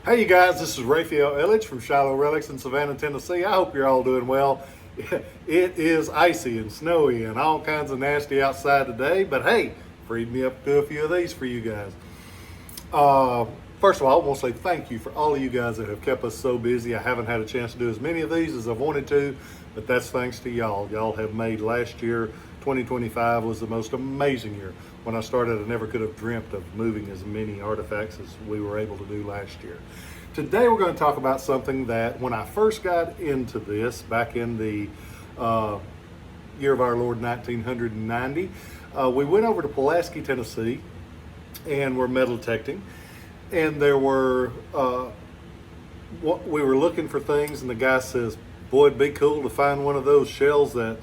Hey you guys, this is Rafael Eledge from Shiloh, Relics in Savannah, Tennessee. I hope you're all doing well. It is icy and snowy and all kinds of nasty outside today, but hey, freed me up to do a few of these for you guys. First of all, I want to say thank you for all of you guys that have kept us so busy. I haven't had a chance to do as many of these as I've wanted to, but that's thanks to y'all. Y'all have made last year, 2025, was the most amazing year. When I started, I never could have dreamt of moving as many artifacts as we were able to do last year. Today we're going to talk about something that when I first got into this, back in the year of our Lord 1990, we went over to Pulaski, Tennessee, and we're metal detecting. And there were, we were looking for things, and the guy says, boy, it'd be cool to find one of those shells that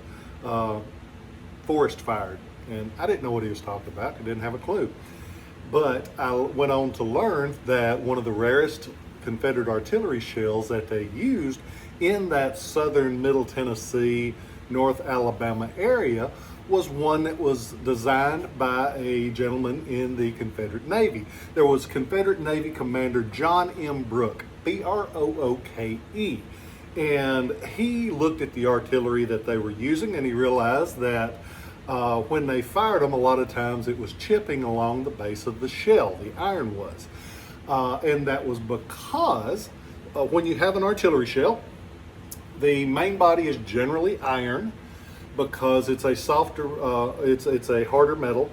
forest fired. And I didn't know what he was talking about. I didn't have a clue. But I went on to learn that one of the rarest Confederate artillery shells that they used in that southern Middle Tennessee, North Alabama area was one that was designed by a gentleman in the Confederate Navy. There was Confederate Navy Commander John M. Brooke, B-R-O-O-K-E. And he looked at the artillery that they were using, and he realized that when they fired them, a lot of times it was chipping along the base of the shell, the iron was. And that was because when you have an artillery shell, the main body is generally iron because it's a softer, it's a harder metal.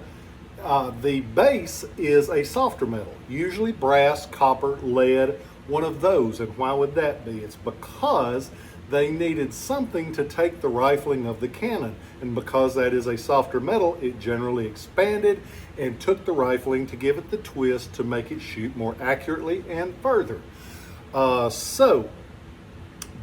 The base is a softer metal, usually brass, copper, lead, one of those. And why would that be? It's because they needed something to take the rifling of the cannon. And because that is a softer metal, it generally expanded and took the rifling to give it the twist to make it shoot more accurately and further. So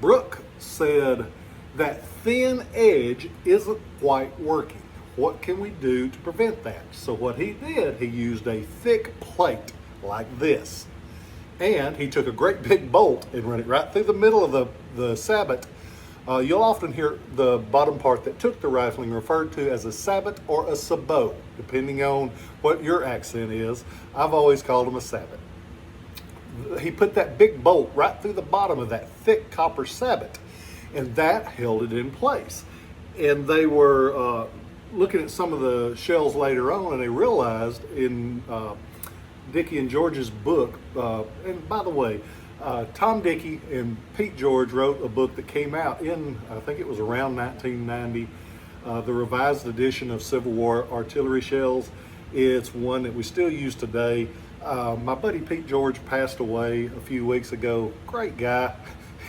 Brooke said that thin edge isn't quite working. What can we do to prevent that? So what he did, he used a thick plate like this. And he took a great big bolt and ran it right through the middle of the sabot. You'll often hear the bottom part that took the rifling referred to as a sabot or a sabot, depending on what your accent is. I've always called them a sabot. He put that big bolt right through the bottom of that thick copper sabot, and that held it in place. And they were looking at some of the shells later on, and they realized in Dickey and George's book, and by the way, Tom Dickey and Pete George wrote a book that came out in, I think it was around 1990, the revised edition of Civil War artillery shells. It's one that we still use today. My buddy Pete George passed away a few weeks ago. Great guy.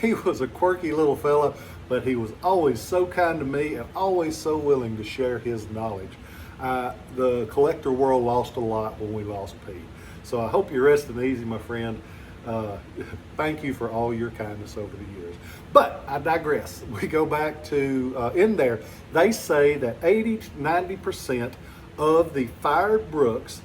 He was a quirky little fella, but he was always so kind to me and always so willing to share his knowledge. The collector world lost a lot when we lost Pete. So I hope you're resting easy, my friend. Thank you for all your kindness over the years. But I digress. We go back to in there. They say that 80 to 90% of the fired Brooks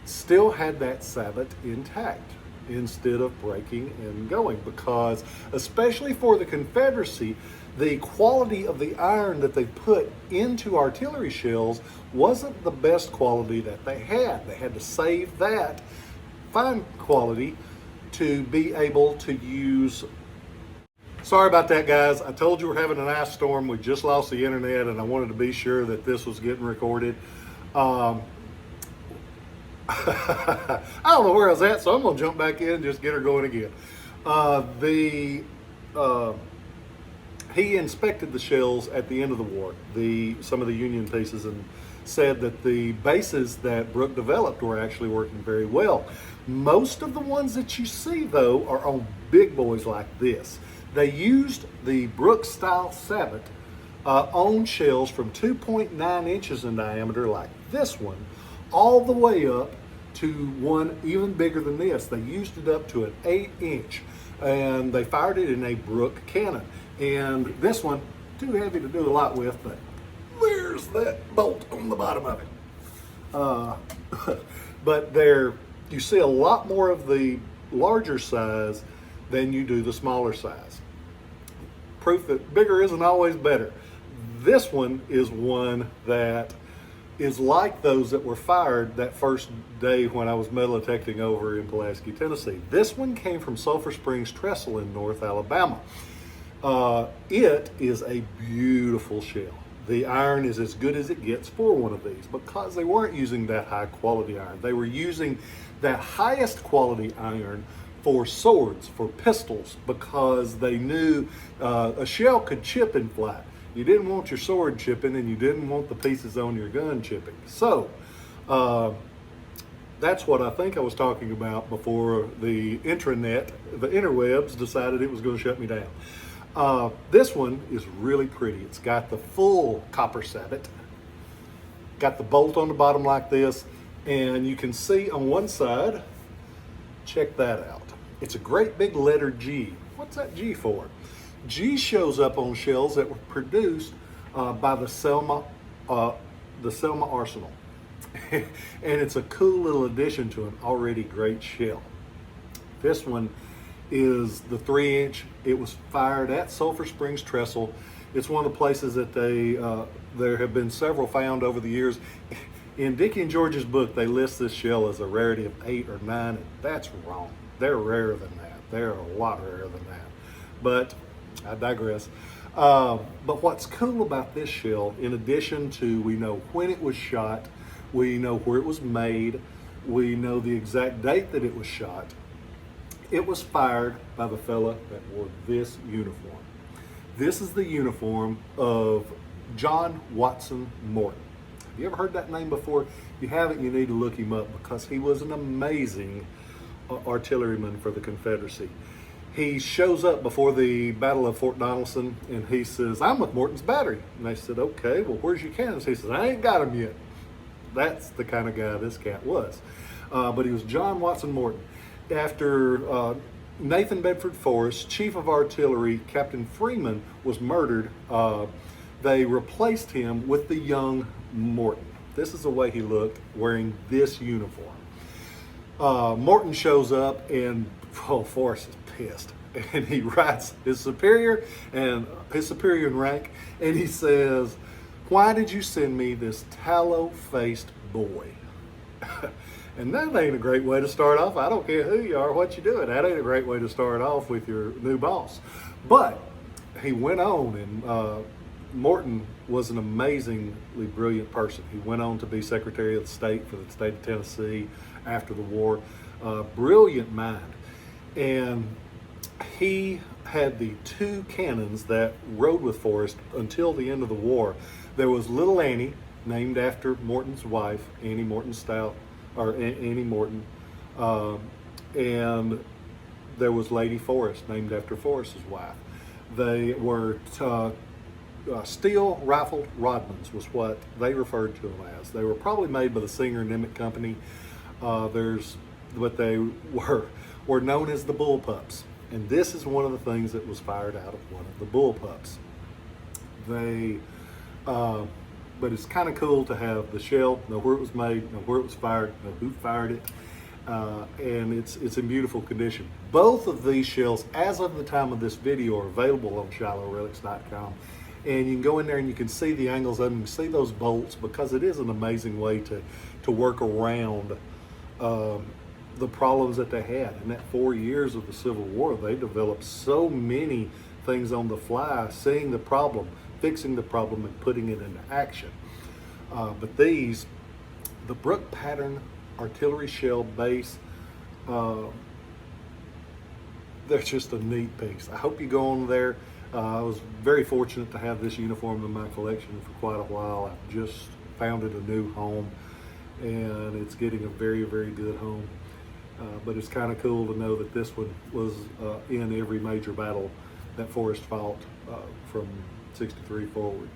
still had that sabot intact instead of breaking and going, because especially for the Confederacy, the quality of the iron that they put into artillery shells wasn't the best quality that they had. They had to save that fine quality to be able to use. Sorry about that, guys. I told you we're having an ice storm. We just lost the internet, and I wanted to be sure that this was getting recorded. I don't know where I was at, so I'm going to jump back in and just get her going again. He inspected the shells at the end of the war, some of the Union pieces, and said that the bases that Brooke developed were actually working very well. Most of the ones that you see, though, are on big boys like this. They used the Brooke style sabot on shells from 2.9 inches in diameter, like this one, all the way up to one even bigger than this. They used it up to an 8-inch, and they fired it in a Brooke cannon. And this one, too heavy to do a lot with, but there's that bolt on the bottom of it. But you see a lot more of the larger size than you do the smaller size. Proof that bigger isn't always better. This one is one that is like those that were fired that first day when I was metal detecting over in Pulaski, Tennessee. This one came from Sulphur Springs Trestle in North Alabama. It is a beautiful shell. The iron is as good as it gets for one of these because they weren't using that high quality iron. They were using that highest quality iron for swords, for pistols, because they knew a shell could chip in flat. You didn't want your sword chipping and you didn't want the pieces on your gun chipping. So that's what I think I was talking about before the intranet, the interwebs decided it was going to shut me down. This one is really pretty. It's got the full copper sabot, got the bolt on the bottom like this, and you can see on one side, check that out. It's a great big letter G. What's that G for? G shows up on shells that were produced by the Selma Arsenal. And it's a cool little addition to an already great shell. This one is the 3-inch. It was fired at Sulphur Springs Trestle. It's one of the places that there have been several found over the years. In Dickie and George's book, they list this shell as a rarity of 8 or 9, and that's wrong. They're rarer than that. They're a lot rarer than that. But I digress. But what's cool about this shell, in addition to we know when it was shot, we know where it was made, we know the exact date that it was shot, it was fired by the fella that wore this uniform. This is the uniform of John Watson Morton. Have you ever heard that name before? If you haven't, you need to look him up because he was an amazing artilleryman for the Confederacy. He shows up before the Battle of Fort Donelson and he says, "I'm with Morton's battery." And they said, "Okay, well, where's your cannons?" He says, "I ain't got them yet." That's the kind of guy this cat was. But he was John Watson Morton. After Nathan Bedford Forrest, Chief of Artillery, Captain Freeman, was murdered, they replaced him with the young Morton. This is the way he looked wearing this uniform. Morton shows up and Forrest is pissed. And he writes his superior in rank, and he says, "Why did you send me this tallow-faced boy?" And that ain't a great way to start off. I don't care who you are, what you doing. That ain't a great way to start off with your new boss. But he went on, and Morton was an amazingly brilliant person. He went on to be Secretary of State for the state of Tennessee after the war. Brilliant mind. And he had the 2 cannons that rode with Forrest until the end of the war. There was Little Annie, named after Morton's wife, Annie Morton Stout, or Annie Morton, and there was Lady Forrest, named after Forrest's wife. They were steel rifled Rodmans was what they referred to them as. They were probably made by the Singer Nimmick Company. But they were known as the bullpups. And this is one of the things that was fired out of one of the bullpups. But it's kind of cool to have the shell, know where it was made, know where it was fired, know who fired it, and it's in beautiful condition. Both of these shells, as of the time of this video, are available on ShilohRelics.com. And you can go in there and you can see the angles of them, you can see those bolts, because it is an amazing way to work around the problems that they had. In that 4 years of the Civil War, they developed so many things on the fly, seeing the problem, fixing the problem, and putting it into action. But these, the Brooke pattern artillery shell base, they're just a neat piece. I hope you go on there. I was very fortunate to have this uniform in my collection for quite a while. I've just found it a new home, and it's getting a very, very good home. But it's kind of cool to know that this one was in every major battle that Forrest fought from 63 forward.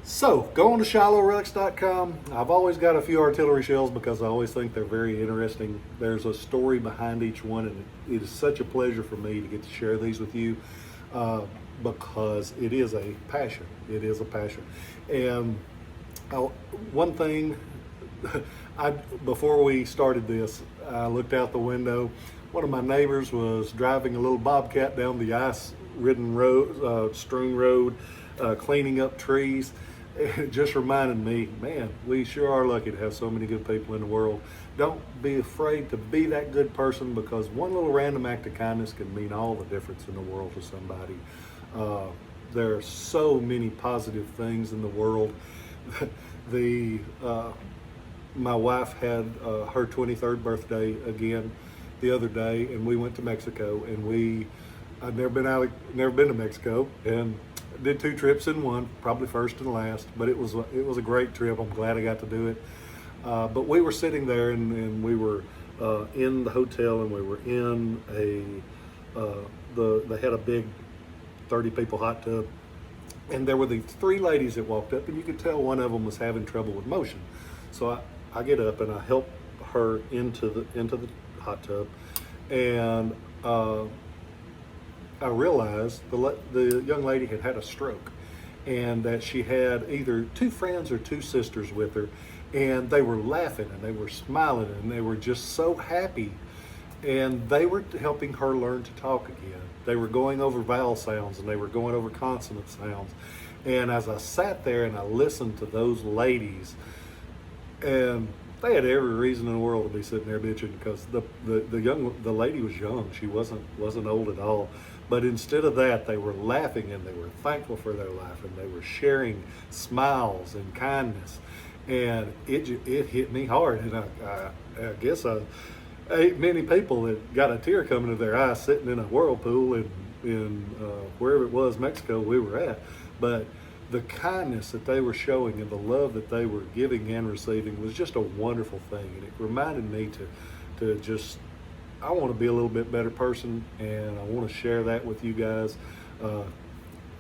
So go on to ShilohRelics.com. I've always got a few artillery shells because I always think they're very interesting. There's a story behind each one, and it is such a pleasure for me to get to share these with you because it is a passion. It is a passion. And one thing, before we started this, I looked out the window. One of my neighbors was driving a little bobcat down the ice-ridden road, strewn road, cleaning up trees. it just reminded me, man, we sure are lucky to have so many good people in the world. Don't be afraid to be that good person, because one little random act of kindness can mean all the difference in the world to somebody. Uh, there are so many positive things in the world. the My wife had her 23rd birthday again the other day, and we went to Mexico. And I've never been to Mexico, and did 2 trips in one, probably first and last. But it was a great trip. I'm glad I got to do it. But we were sitting there, and we were in the hotel, and we were in they had a big 30 people hot tub, and there were these 3 ladies that walked up, and you could tell one of them was having trouble with motion. So I get up and I help her into the hot tub, and I realized the young lady had a stroke, and that she had either 2 friends or 2 sisters with her, and they were laughing and they were smiling and they were just so happy, and they were helping her learn to talk again. They were going over vowel sounds and they were going over consonant sounds. And as I sat there and I listened to those ladies, and they had every reason in the world to be sitting there bitching, because the lady was young. She wasn't old at all. But instead of that, they were laughing and they were thankful for their life, and they were sharing smiles and kindness. And it hit me hard. And I guess ain't many people that got a tear coming to their eye sitting in a whirlpool in wherever it was, Mexico we were at. But the kindness that they were showing and the love that they were giving and receiving was just a wonderful thing. And it reminded me to just, I want to be a little bit better person, and I want to share that with you guys. You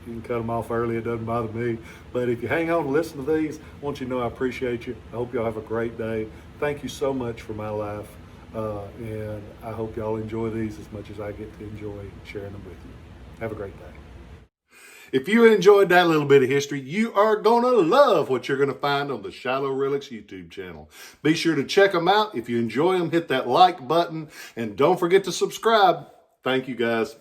can cut them off early, it doesn't bother me. But if you hang on and listen to these, I want you to know I appreciate you. I hope y'all have a great day. Thank you so much for my life. And I hope y'all enjoy these as much as I get to enjoy sharing them with you. Have a great day. If you enjoyed that little bit of history, you are going to love what you're going to find on the Shiloh Relics YouTube channel. Be sure to check them out. If you enjoy them, hit that like button, and don't forget to subscribe. Thank you, guys.